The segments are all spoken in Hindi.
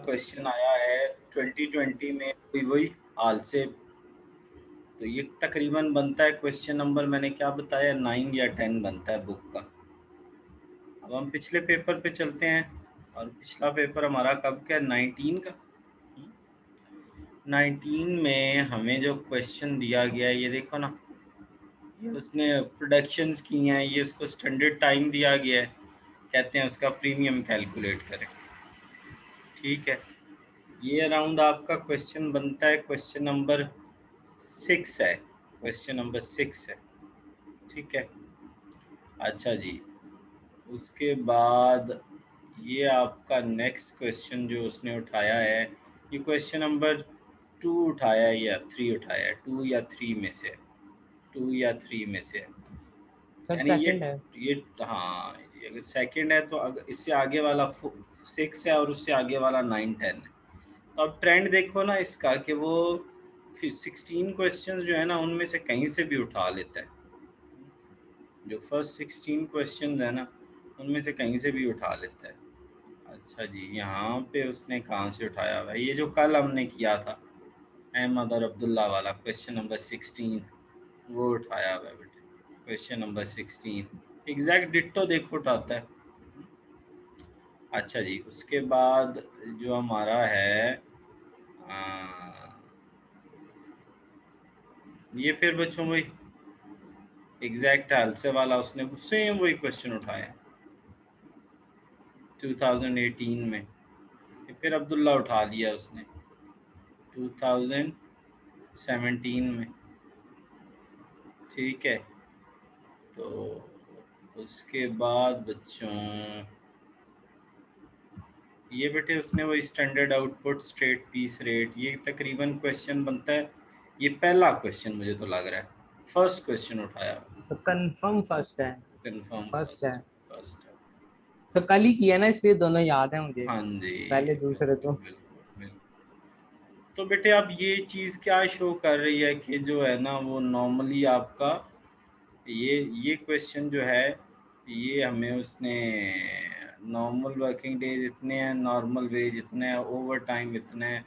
क्वेश्चन आया है 2020 में वही हाल से। तो ये तकरीबन बनता है क्वेश्चन नंबर, मैंने क्या बताया, 9 या 10 बनता है बुक का। अब हम पिछले पेपर पे चलते हैं, और पिछला पेपर हमारा कब का, 19 का। 19 में हमें जो क्वेश्चन दिया गया है, ये देखो ना, ये उसने प्रोडक्शंस की हैं, ये उसको स्टैंडर्ड टाइम दिया गया है, कहते हैं उसका प्रीमियम कैलकुलेट करें। ठीक है, ये अराउंड आपका क्वेश्चन बनता है, क्वेश्चन नंबर 6 है, क्वेश्चन नंबर 6 है। ठीक है, अच्छा जी। उसके बाद ये आपका नेक्स्ट क्वेश्चन जो उसने उठाया है, ये क्वेश्चन नंबर 2 उठाया है या 3 उठाया है, 2 या 3 में से, 2 या 3 में से, सर यानी सेकंड है। ये हाँ, ये अगर सेकंड है तो इससे आगे वाला 6 है और उससे आगे वाला 9 10 है। तो अब ट्रेंड देखो ना इसका, कि वो फिर 16 क्वेश्चंस जो है ना, उनमें से कहीं से भी उठा लेता है। जो फर्स्ट 16 क्वेश्चन है ना, उनमें से कहीं से भी उठा लेता है। अच्छा जी, यहाँ पे उसने कहाँ से उठाया हुआ है, ये जो कल हमने किया था अहमद और अब्दुल्ला वाला क्वेश्चन नंबर 16, वो उठाया हुआ है बेटे, क्वेश्चन नंबर 16 एग्जैक्ट डिट्टो देखो उठाता है। अच्छा जी, उसके बाद जो हमारा है ये फिर बच्चों वही एग्जैक्ट हालसे वाला, उसने सेम वही क्वेश्चन उठाया 2018 में। ये फिर अब्दुल्ला उठा लिया उसने 2017 में। ठीक है, तो उसके बाद बच्चों ये बेटे उसने वो standard output straight piece rate, ये तकरीबन क्वेश्चन बनता है, ये पहला क्वेश्चन मुझे तो लग रहा है, फर्स्ट क्वेश्चन उठाया, सर कंफर्म फर्स्ट है। कंफर्म फर्स्ट है। फर्स्ट, फर्स्ट है। सर कल ही किया ना, इसलिए दोनों याद है मुझे। हाँ जी, पहले दूसरे बिल्कुल तो। बिल्कुल बिल्कुल। तो बेटे अब ये चीज़ क्या शो कर रही है कि जो है ना वो नॉर्मली आपका ये क्वेश्चन जो है, ये हमें उसने नॉर्मल वर्किंग डेज इतने हैं, नॉर्मल वेज इतने हैं, ओवर टाइम इतने हैं,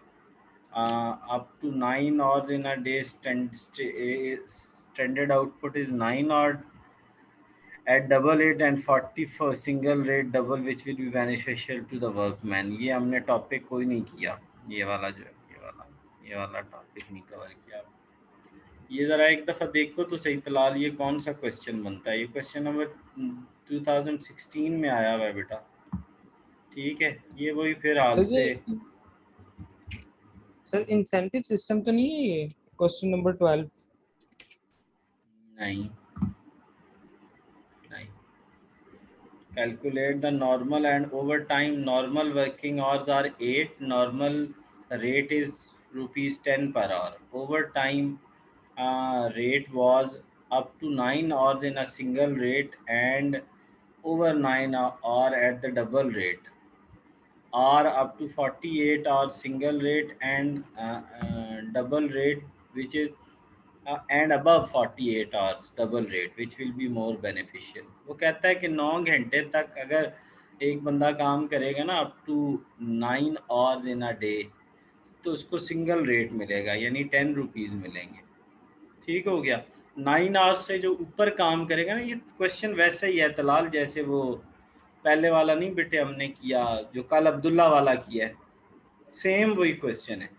up to 9 hours in a day, standard output is 9 hours at double rate and 40 for single rate double, which will be beneficial to the workman। ये हमने टॉपिक कोई नहीं किया, ये वाला जो है, ये वाला टॉपिक नहीं कवर किया। ये ज़रा एक दफ़ा देखो तो सही तलाल, ये कौन सा क्वेश्चन बनता है, ये क्वेश्चन नंबर 2016 में आया हुआ है बेटा। ठीक है, ये वही फिर हाल सर ये, से सर इंसेंटिव सिस्टम तो नहीं है ये क्वेश्चन नंबर 12? नहीं नहीं, calculate the normal and overtime normal working hours are 8, normal rate is rupees 10 per hour, overtime rate was up to 9 hours in a single rate and over 9 hour at the double rate, or up to 48 hours single rate and double rate, which is and above 48 hours double rate, which will be more beneficial। वो कहता है कि 9 घंटे तक अगर एक बंदा काम करेगा ना, up to 9 hours in a day, तो उसको सिंगल रेट मिलेगा, यानी 10 रुपीज़ मिलेंगे। ठीक हो गया। 9 hours से जो ऊपर काम करेगा ना, ये क्वेश्चन वैसे ही है तलाल, जैसे वो पहले वाला नहीं बेटे हमने किया, जो कल अब्दुल्ला वाला किया है, सेम वही क्वेश्चन है।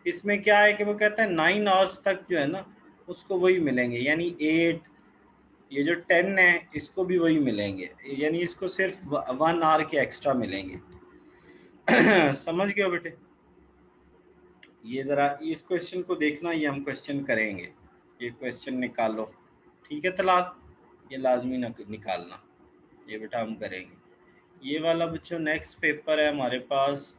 इसमें क्या है कि वो कहता है 9 hours तक जो है ना, उसको वही मिलेंगे, यानी 8, ये जो 10 है इसको भी वही मिलेंगे, यानी इसको सिर्फ 1 hour के एक्स्ट्रा मिलेंगे। समझ गए हो बेटे? ये ज़रा इस क्वेश्चन को देखना, ये हम क्वेश्चन करेंगे, ये क्वेश्चन निकालो। ठीक है तलाल, ये लाजमी निकालना, ये बेटा हम करेंगे। ये वाला बच्चों नेक्स्ट पेपर है हमारे पास,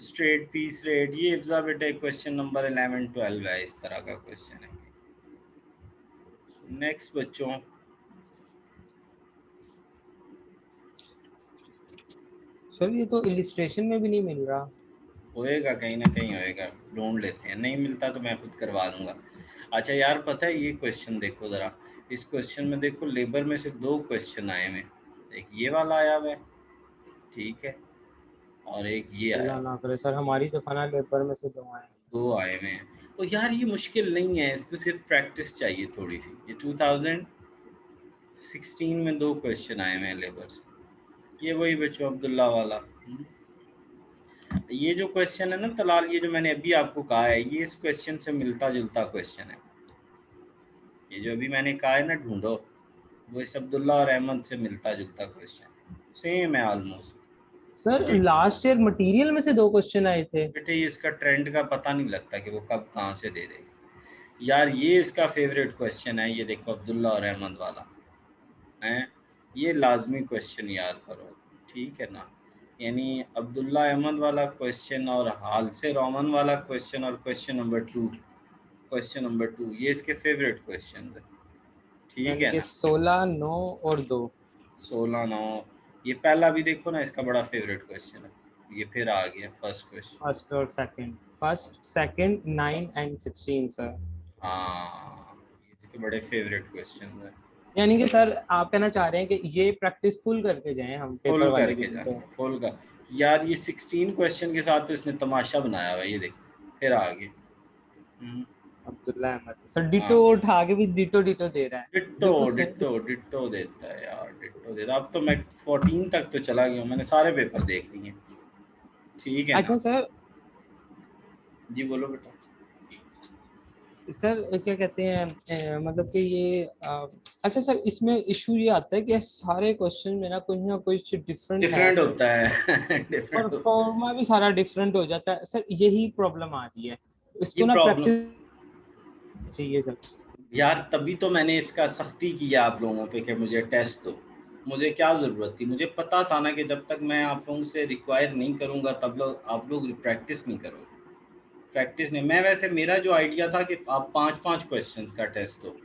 स्ट्रेट पीस रेट, ये इफ्जा बेटे क्वेश्चन नंबर 11 12 है, इस तरह का क्वेश्चन है। नेक्स्ट बच्चों, सर ये तो इलिस्ट्रेशन में भी नहीं मिल रहा। होएगा कहीं ना कहीं होएगा, ढूंढ लेते हैं, नहीं मिलता तो मैं खुद करवा दूंगा। अच्छा यार, पता है ये क्वेश्चन देखो ज़रा, इस क्वेश्चन में देखो लेबर में से 2 क्वेश्चन आए हुए हैं, एक ये वाला आया हुआ है, ठीक है, और एक ये अल्लाह आया। ना करे सर, हमारी तो फना लेबर में से 2 आए। 2 आए हुए हैं। तो यार ये मुश्किल नहीं है, इसको सिर्फ प्रैक्टिस चाहिए थोड़ी सी। ये 2016 में 2 क्वेश्चन आए हुए हैं लेबर से। ये वही बच्चों अब्दुल्ला वाला। ये जो क्वेश्चन है ना तलाल, ये जो मैंने अभी आपको कहा है, ये इस क्वेश्चन से मिलता जुलता क्वेश्चन है। ये जो अभी मैंने कहा है ना ढूंढो, वो इस अब्दुल्ला और अहमद से मिलता जुलता क्वेश्चन, सेम है almost. Sir last year material में से 2 क्वेश्चन आए थे। बेटे ये इसका ट्रेंड का पता नहीं लगता कि वो कब कहाँ से दे देगी। यार ये इसका फेवरेट क्वेश्चन है, ये देखो अब्दुल्ला और अहमद वाला है। ये लाजमी क्वेश्चन याद करो, ठीक है ना। यानी अब्दुल्ला अहमद वाला क्वेश्चन और हाल से रोमन वाला क्वेश्चन और क्वेश्चन नंबर 2 ये इसके फेवरेट क्वेश्चन है, ठीक यानी है कि ना। 16, 9 और 2। 16, 9। ये पहला भी देखो ना, इसका बड़ा फेवरेट क्वेश्चन है। ये फिर आ गया फर्स्ट क्वेश्चन। फर्स्ट और second, first second 9 and 16 sir. हाँ, ये इसके बड़े फेवरेट क्वेश्चन है। यानी कि सर आप कहना चाह रहे हैं कि ये प्रैक्टिस फुल करके जाएं हम पेपर फुल वाले करके दिन पे। जाना, फुल का। यार ये 16 क्वेश्चन के साथ तो इसने तमाशा बनाया हुआ है, ये देखो फिर आ गए। अब्दुल्ला अहमद सर डिटो हाँ, उठा के भी डिटो डिटो दे रहा है। डिट्टो बिल्कुल डिट्टो डिट्टो देता है यार, डिट्टो देता। अब तो मैं 14 तक तो चला गया हूँ, मैंने सारे पेपर देख लिए, ठीक है अच्छा ना। सर। जी बोलो बेटा। सर क्या कहते हैं मतलब कि ये अच्छा सर, इसमें इशू ये आता है कि सारे क्वेश्चन में ना कुछ डिफरेंट है डिफरेंट सर। होता है और डिफरेंट होता है। फॉर्मा भी सारा डिफरेंट हो जाता है सर, यही प्रॉब्लम आ रही है। ये इसको ना प्रॉब्लम। प्रैक्टिस चाहिए सर। यार तभी तो मैंने इसका सख्ती किया आप लोगों पे कि मुझे टेस्ट दो। मुझे क्या ज़रूरत थी, मुझे पता था ना कि जब तक मैं आप लोगों से रिक्वायर नहीं करूँगा तब लोग आप लोग प्रैक्टिस नहीं करोगे। प्रैक्टिस नहीं, मैं वैसे मेरा जो आइडिया था कि आप 5-5 क्वेश्चंस का टेस्ट दो,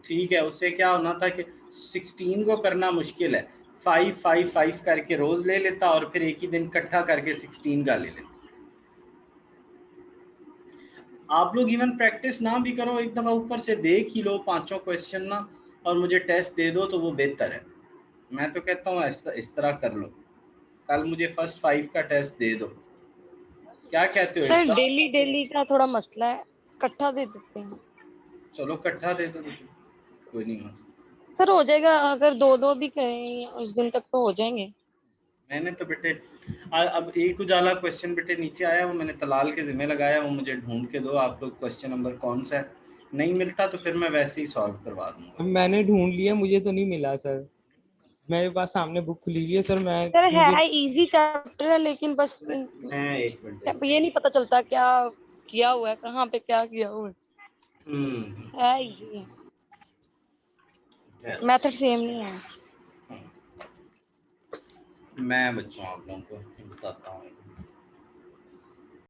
ठीक है। उससे क्या होना था कि 16 को करना मुश्किल है, 5-5-5 करके रोज़ ले लेता और फिर एक ही दिन इकट्ठा करके 16 का ले लेता। आप लोग इवन प्रैक्टिस ना भी करो, एक दफ़ा ऊपर से देख ही लो पांचों क्वेश्चन ना, और मुझे टेस्ट दे दो तो वो बेहतर है। मैं तो कहता हूँ इस तरह कर लो, कल मुझे फर्स्ट 5 का टेस्ट दे दो। क्या कहते हो सर इरफा? डेली डेली का थोड़ा मसला है, इकट्ठा दे देते हैं। चलो इकट्ठा दे दो बेटे, कोई नहीं मसला। सर हो जाएगा, अगर दो दो भी करें उस दिन तक तो हो जाएंगे। मैंने तो बेटे अब एक उजाला क्वेश्चन बेटे नीचे आया, वो मैंने तलाल के ज़िम्मे लगाया, वो मुझे ढूंढ के दो आप लोग क्वेश्चन नंबर कौन सा है। नहीं मिलता तो फिर मैं वैसे ही सॉल्व करवा दूंगा। मैंने ढूंढ लिया, मुझे तो नहीं मिला सर। मेरे पास सामने बुक खुली हुई है सर, मैं सर मुझे है इजी चैप्टर है, लेकिन बस मैं एक मिनट। ये नहीं पता चलता क्या किया हुआ है, कहाँ पे क्या किया हुआ हम्म। है इजी। खैर, मेथड सेम नहीं है। मैं बच्चों आप लोगों को बताता हूँ।